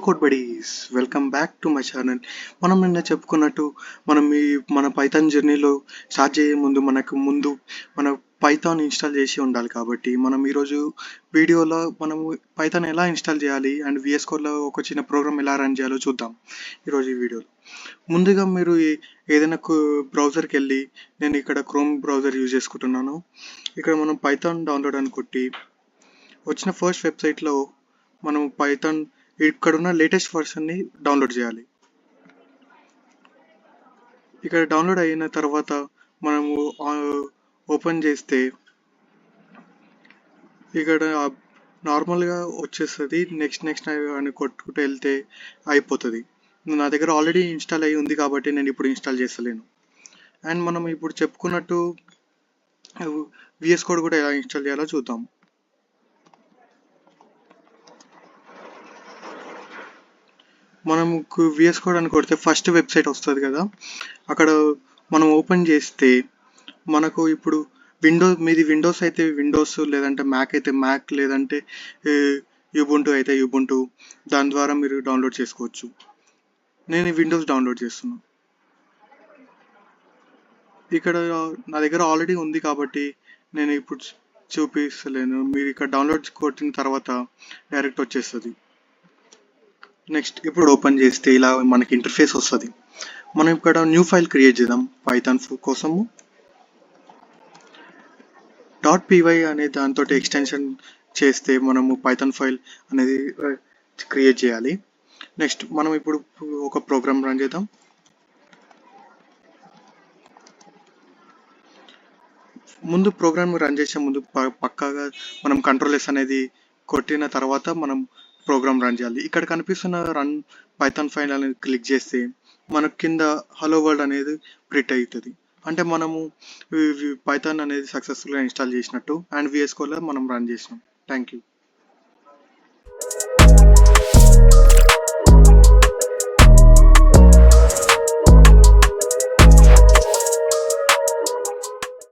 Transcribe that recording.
Code buddies welcome back to my channel. మనం నిన్న చెప్పుకున్నట్టు మన పైథాన్ జర్నీలో స్టార్ట్ చేయే ముందు మన పైథాన్ ఇన్స్టాల్ చేసి ఉండాలి. కాబట్టి మనం ఈరోజు వీడియోలో మనము పైథాన్ ఎలా ఇన్స్టాల్ చేయాలి అండ్ విఎస్ కోడ్లో ఒక చిన్న ప్రోగ్రామ్ ఎలా రన్ చేయాలో చూద్దాం ఈరోజు ఈ వీడియోలో. ముందుగా మీరు ఏదైనా బ్రౌజర్కి వెళ్ళి, నేను ఇక్కడ క్రోమ్ బ్రౌజర్ యూజ్ చేసుకుంటున్నాను. ఇక్కడ మనం పైథాన్ డౌన్లోడ్ అని కొట్టి వచ్చిన ఫస్ట్ వెబ్సైట్లో మనం పైథాన్ ఇక్కడున్న లేటెస్ట్ వర్షన్ని డౌన్లోడ్ చేయాలి. ఇక్కడ డౌన్లోడ్ అయిన తర్వాత మనము ఓపెన్ చేస్తే ఇక్కడ నార్మల్గా వచ్చేస్తుంది. నెక్స్ట్ అని కొట్టుకుంటూ వెళ్తే అయిపోతుంది. నా దగ్గర ఆల్రెడీ ఇన్స్టాల్ అయ్యి ఉంది కాబట్టి నేను ఇప్పుడు ఇన్స్టాల్ చేస్తలేను. అండ్ మనం ఇప్పుడు చెప్పుకున్నట్టు విఎస్ కోడ్ కూడా ఎలా ఇన్స్టాల్ చేయాలో చూద్దాం. మనం విఎస్ కోడ్ అని కొడితే ఫస్ట్ వెబ్సైట్ వస్తుంది కదా, అక్కడ మనం ఓపెన్ చేస్తే మనకు ఇప్పుడు మీది విండోస్ అయితే విండోస్, లేదంటే మ్యాక్ అయితే మ్యాక్, లేదంటే యుబుంటు అయితే యుబుంటు, దాని ద్వారా మీరు డౌన్లోడ్ చేసుకోవచ్చు. నేను విండోస్ డౌన్లోడ్ చేస్తున్నాను. ఇక్కడ నా దగ్గర ఆల్రెడీ ఉంది కాబట్టి నేను ఇప్పుడు చూపిస్తలేను. మీరు ఇక్కడ డౌన్లోడ్ కొట్టిన తర్వాత డైరెక్ట్ వచ్చేస్తుంది. నెక్స్ట్ ఇప్పుడు ఓపెన్ చేస్తే ఇలా మనకి ఇంటర్ఫేస్ వస్తుంది. మనం ఇక్కడ న్యూ ఫైల్ క్రియేట్ చేద్దాం. పైథాన్ కోసము .py అనే దాంతో ఎక్స్టెన్షన్ చేస్తే మనము పైథాన్ ఫైల్ అనేది క్రియేట్ చేయాలి. నెక్స్ట్ మనం ఇప్పుడు ఒక ప్రోగ్రామ్ రన్ చేద్దాం. ముందు ప్రోగ్రామ్ రన్ చేసే ముందు పక్కాగా మనం కంట్రోల్-S అనేది కొట్టిన తర్వాత మనం ప్రోగ్రామ్ రన్ చేయాలి. ఇక్కడ కనిపిస్తున్న రన్ పైథాన్ ఫైల్ అనేది క్లిక్ చేస్తే మనకు కింద హలో వరల్డ్ అనేది ప్రింట్ అవుతుంది. అంటే మనము పైథాన్ అనేది సక్సెస్ఫుల్గా ఇన్స్టాల్ చేసినట్టు అండ్ విఎస్ కోడ్లో మనం రన్ చేసినాం. Thank you.